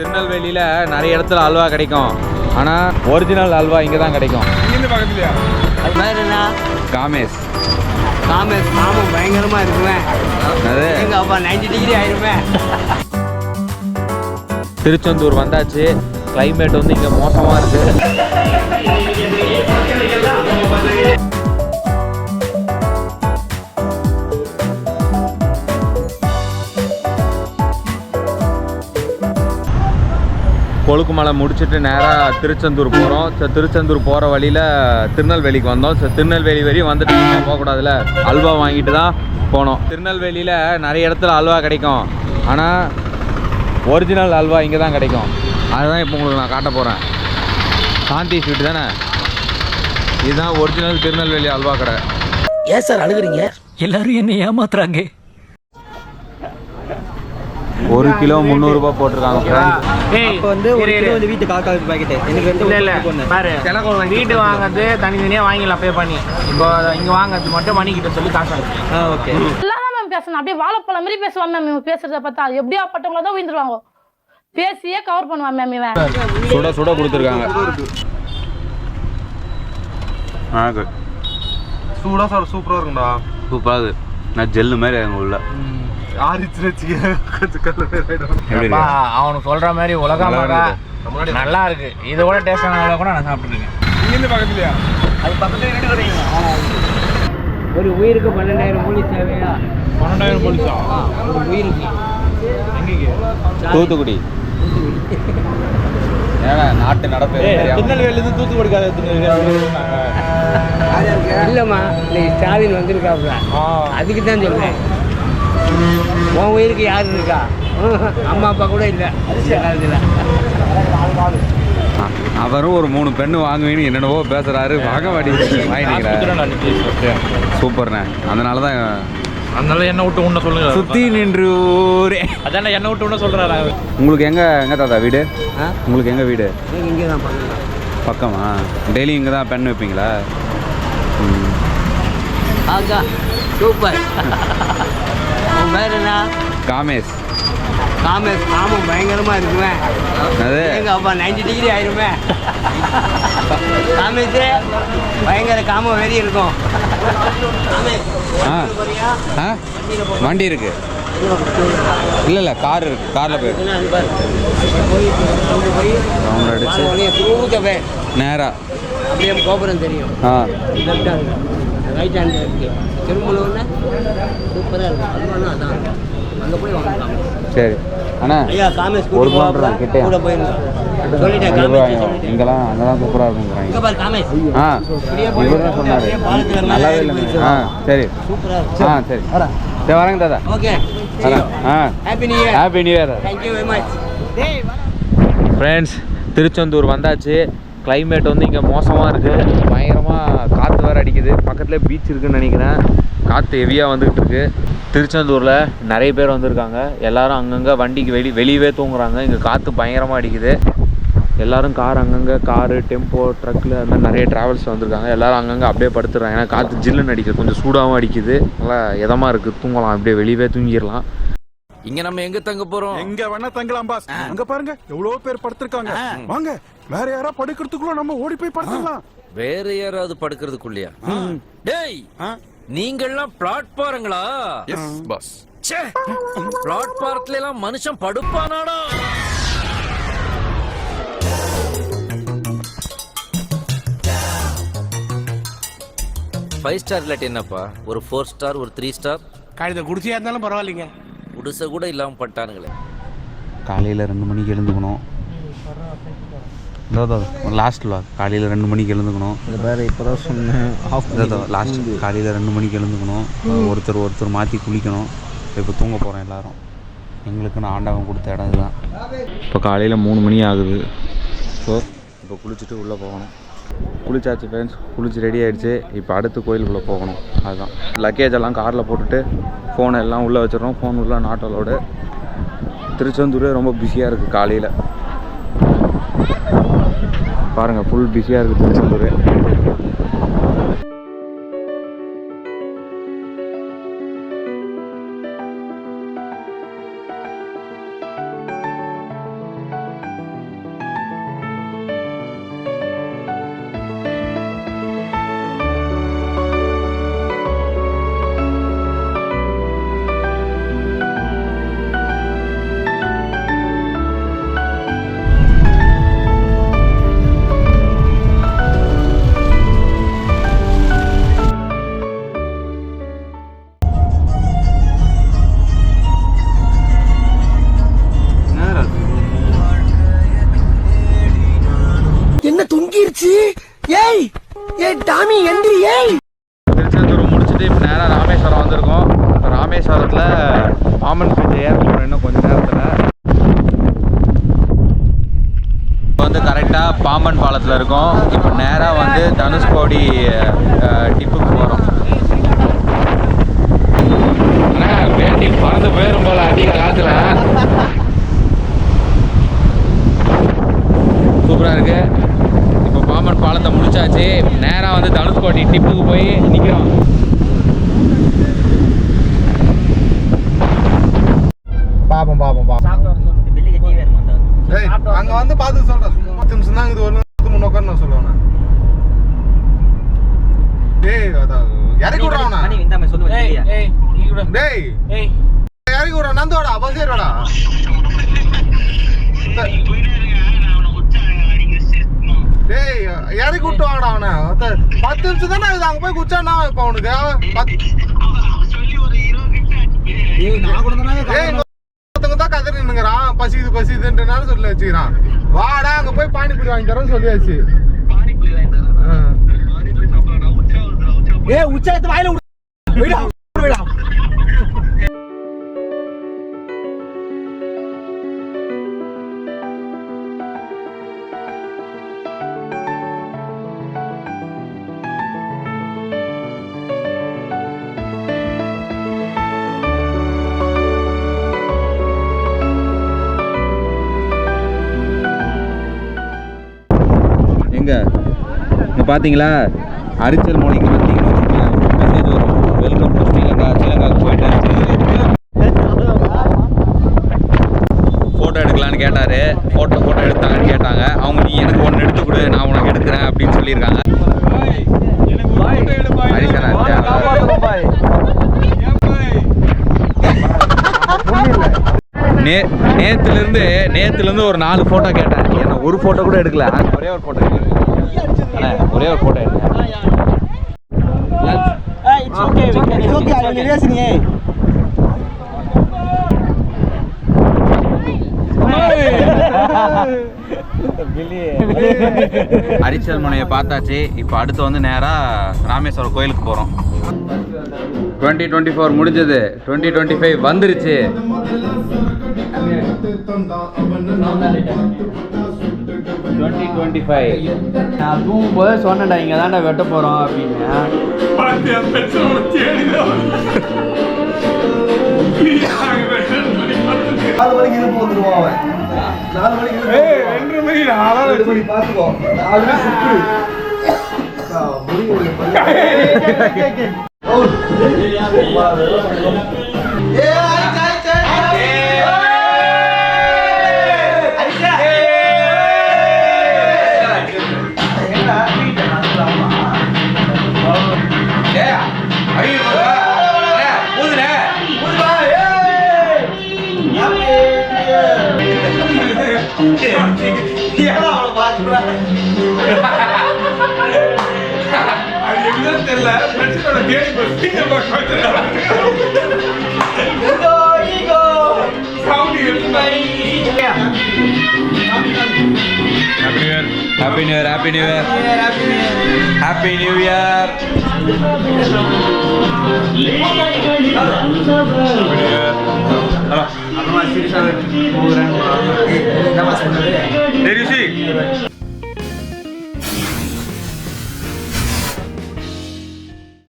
திருநெல்வேலியில் நிறைய இடத்துல அல்வா கிடைக்கும். ஆனால் ஒரிஜினல் அல்வா இங்கே தான் கிடைக்கும். அது பேர் என்ன? காமேஸ். காமேஸ் மாமம் பயங்கரமாக இருக்குவேன். அது எங்கள் அப்பா 90 டிகிரி ஆயிருவேன். திருச்செந்தூர் வந்தாச்சு. கிளைமேட் வந்து இங்கே மோசமாக இருக்குது. கொழுக்குமலை முடிச்சுட்டு நேராக திருச்செந்தூர் போகிறோம். ஸோ திருச்செந்தூர் போகிற வழியில் திருநெல்வேலிக்கு வந்தோம். ஸோ திருநெல்வேலி வரையும் வந்துட்டு போகக்கூடாதுல, அல்வா வாங்கிட்டு தான் போனோம். திருநெல்வேலியில் நிறைய இடத்துல அல்வா கிடைக்கும். ஆனால் ஒரிஜினல் அல்வா இங்கே தான் கிடைக்கும். அதுதான் இப்போ உங்களுக்கு நான் காட்ட போகிறேன். சாந்தி ஸ்வீட் தானே, இதுதான் ஒரிஜினல் திருநெல்வேலி அல்வா கடை. ஏன் சார் அழுகுறீங்க? எல்லாரும் என்ன ஏமாத்துறாங்க. 1 கிலோ 300 ரூபாய் போட்டிருக்காங்க. இப்போ வந்து ஒரு கிலோ வந்து வீட்டு காக்கா பாக்கெட்டு எனக்கு இல்லை பாரு, வீட்டு வாங்குறது தனித்தனியாக வாங்கிடலாம் பே பண்ணி. இப்போ இங்கே வாங்குறது மட்டும் பண்ணிக்கிட்ட சொல்லி காசு வாங்க. ஓகே. எல்லாரும் மேம் பேசணும், அப்படியே வாழைப்பழம் மாதிரி பேசுவான் மேம். இவன் பேசுறத பார்த்தா எப்படியா பட்டவங்கள தான் உயிர்ந்துருவாங்க. பேசியே கவர் பண்ணுவான் மேம் இவன். சுட சுட கொடுத்துருக்காங்க. சூடா சார் சூப்பராக இருக்கும்டா. சூப்பராக இருக்குது. நான் ஜெல்லு மாதிரி அங்கே உள்ள அவனுக்கு சொல்ற மாதிரி உலகம் நல்லா இருக்கு. இதை விட டேஸ்டான கூட நான் சாப்பிட்டுருக்கேன். அது பக்கத்துல ஒரு உயிருக்கு 12,000 போலீஸ் தேவையா? 12,000 போலீஸா? ஒரு உயிருக்கு. தூத்துக்குடி. ஏன்னா நாட்டு நடப்பு திருநெல்வேலியிலேருந்து தூத்துக்குடிக்காத இல்லைம்மா, இன்னைக்கு ஸ்டாலின் வந்திருக்காப்புல, அதுக்கு தான் சொல்றேன். உன் உயிருக்கு யார் இருக்கா? அம்மா அப்பா கூட இல்லை. அவரும் ஒரு 3 பெண்ணு வாங்குவீன்னு என்னென்னவோ பேசுறாரு. வாங்க வாங்கிக்கிறேன். சூப்பர்ண்ணே. அதனால என்ன விட்டு உன்ன சொல்லுங்க. சுத்தி நின்று அதான் என்ன விட்டு உன்ன சொல்றாரு. உங்களுக்கு எங்க தாத்தா வீடு? உங்களுக்கு எங்க வீடு? இங்கே தான் பக்கமா? டெய்லி இங்கே தான் பெண் வைப்பீங்களா? ஆகா சூப்பர். உன் பேர் என்ன? காமேஸ். காமேஸ் மாமம் பயங்கரமாக இருக்குவேன். அது எங்கள் அப்பா 90 டிகிரி ஆயிருவேன். காமேஸு பயங்கர காம வெறி இருக்கும். வண்டி இருக்கு. இல்லை கார் இருக்கு. காரில் போய் ரவுண்ட் அடிச்சு நேராக அப்படியே கோபுரம் தெரியும். ரைட் ஹேண்ட் இருக்கு. திருமூலம்னா சூப்பராக இருக்கும். அல்வானா அதான் அங்கே போய் வாங்கலாம். சரி அண்ணா, ஐயா காமேஸ் ஒரு கிலோமீட்டர் கிட்டே கூட போயிருந்தோம். சொல்லிட்டேன் காமேஸ். இங்கெல்லாம் அங்கெல்லாம் சூப்பராக இருக்குங்கிறாங்க. இங்கே பாரு காமேஸ். இவர் தான் சொன்னார். நல்லாவே இல்லைங்க. சரி சூப்பராக இருக்கும். சரி சரி வரேங்க தாத்தா. Okay. Happy new year. Happy new year. Thank you very much. Friends, Tiruchendur வந்தாச்சு. கிளைமேட் வந்து இங்கே மோசமாக இருக்குது. பயங்கரமாக காற்று வேறு அடிக்குது. பக்கத்துலேயே பீச் இருக்குதுன்னு நினைக்கிறேன். காற்று ஹெவியாக வந்துக்கிட்டு இருக்குது. திருச்செந்தூரில் நிறைய பேர் வந்திருக்காங்க. எல்லோரும் அங்கங்கே வண்டிக்கு வெளியவே தூங்குறாங்க. இங்கே காற்று பயங்கரமாக அடிக்குது. எல்லோரும் கார் அங்கங்கே காரு டெம்போ ட்ரக்கில் அந்த மாதிரி நிறைய ட்ராவல்ஸ் வந்திருக்காங்க. எல்லோரும் அங்கங்கே அப்படியே படுத்துடுறாங்க. ஏன்னா காற்று ஜில்லுன்னு அடிக்குது, கொஞ்சம் சூடாகவும் அடிக்குது. நல்லா இதமாக இருக்குது, தூங்கலாம், அப்படியே வெளியவே தூங்கிடலாம். இங்க நம்ம எங்க தங்க போறோம்? எங்க வேணா தங்கலாம் பாஸ். அங்க பாருங்க எவ்வளவு பேர் படுத்திருக்காங்க. வாங்க வேற யாரா படுக்கிறதுக்குள்ள நம்ம ஓடி போய் படுத்துடலாம். வேற யாராவது படுக்கிறதுக்குள்ளயா? டேய், நீங்கெல்லாம் பிளாட்பாரங்களா? S pass. பிளாட்பாரத்துல எல்லாம் மனுஷன் படுப்பானாடா? ஃபைவ் ஸ்டார் இல்லாட்டி என்னப்பா, ஒரு 4 ஸ்டார், ஒரு 3 ஸ்டார். காய்ச்சல் குடிச்சியா இருந்தாலும் பரவாயில்லைங்க. குடிசை கூட இல்லாம பட்டானுங்களே. காலையில் 2 மணிக்கு எழுந்துக்கணும். லாஸ்ட்டில் காலையில் 2 மணிக்கு எழுந்துக்கணும். வேறு இப்போ தான் சொன்னேன். லாஸ்ட் காலையில் 2 மணிக்கு எழுந்துக்கணும். ஒருத்தர் மாற்றி குளிக்கணும். இப்போ தூங்க போகிறோம் எல்லோரும். எங்களுக்குன்னு ஆண்டவன் கொடுத்த இடம் இதுதான். இப்போ காலையில் 3 மணி ஆகுது. ஸோ இப்போ குளிச்சுட்டு உள்ளே போகணும். குளிச்சாச்சு ஃப்ரெண்ட்ஸ், குளிச்சு ரெடி ஆகிடுச்சு. இப்போ அடுத்து கோயிலுக்குள்ளே போகணும். அதுதான் லக்கேஜ் எல்லாம் காரில் போட்டுட்டு ஃபோனை எல்லாம் உள்ளே வச்சிடறோம். ஃபோன் உள்ள நாட் அலோடு. திருச்செந்தூரே ரொம்ப பிஸியாக இருக்குது. காலையில் பாருங்கள், ஃபுல் பிஸியாக இருக்குது திருச்செந்தூர். வந்துருச்சு. ஏய் ஏய் டாமி எந்திரி. ஏய் திருச்செந்தூர் முடிச்சுட்டு இப்போ நேராக ராமேஸ்வரம் வந்திருக்கோம். இப்போ ராமேஸ்வரத்தில் பாம்பன் பிரிட்ஜ் ஏற போகிறோம் இன்னும் கொஞ்சம் நேரத்தில். இப்போ வந்து கரெக்டாக பாம்பன் பாலத்தில் இருக்கோம். இப்போ நேராக வந்து தனுஷ்கோடி டிப்புக்கு போகிறோம். வேண்டி பறந்து போயிடும் போல அதிக காலத்தில். சூப்பராக இருக்கு. இப்போ பாம்பன் பாலத்தை முடிச்சாச்சு. நேராக வந்து தனுஷ்கோடி டிப்புக்கு போய் நிற்கிறோம். பாப்போம் அங்க வந்து பார்த்து சொல்றேன். 10 நிமிஷம் தான் இது. 1 நிமிஷத்துக்கு முன்னோக்கன்னு நான் சொல்லுவேன். டேய் இறக்கி விடுறான். டேய் இறக்கி விடுறான். நந்தோடா பசேரோடா. டேய் இறக்கி விட்டு வாங்கடா அவனை. 10 நிமிஷம் தானே இது. அங்க போய் குச்சானா இப்ப அவனுக்கு தான் கதறி நின்னுங்கிறான். பசிதுன்றனால சொல்லி வச்சுக்கிறான். வாடா அங்க போய் பானிபூரி வாங்கி தரோன்னு சொல்லியாச்சு. உச்சாயத்து வாயில எங்க இங்கே பார்த்தீங்களா அரிச்சல் மொழி இங்கே பார்த்தீங்கன்னா மெசேஜ் வரும். Welcome to Sri Lanka. ஸ்ரீலங்காவுக்கு போயிட்டேன். ஃபோட்டோ எடுக்கலான்னு கேட்டார். ஃபோட்டோ எடுத்தாங்கன்னு கேட்டாங்க. அவங்க நீ எனக்கு ஒன்று எடுத்து கொடு, நான் உனக்கு எடுக்கிறேன் அப்படின்னு சொல்லியிருக்காங்க. நேற்றுலேருந்து ஒரு 4 ஃபோட்டோ கேட்டேன். என்ன ஒரு ஃபோட்டோ கூட எடுக்கல. ஒரே ஒரு ஃபோட்டோ எடுக்கிறேன். அரிச்சல் முனையை பார்த்தாச்சு. இப்போ அடுத்து வந்து நேராக ராமேஸ்வரம் கோயிலுக்கு போகிறோம். 2024 முடிஞ்சது. 2025 வந்துருச்சு. அதுவும் போது சொன்னேன்டா இங்கே தான்டா வெட்ட போகிறோம் அப்படின்னு. Happy New Year. Happy New Year. Happy New Year. Hello.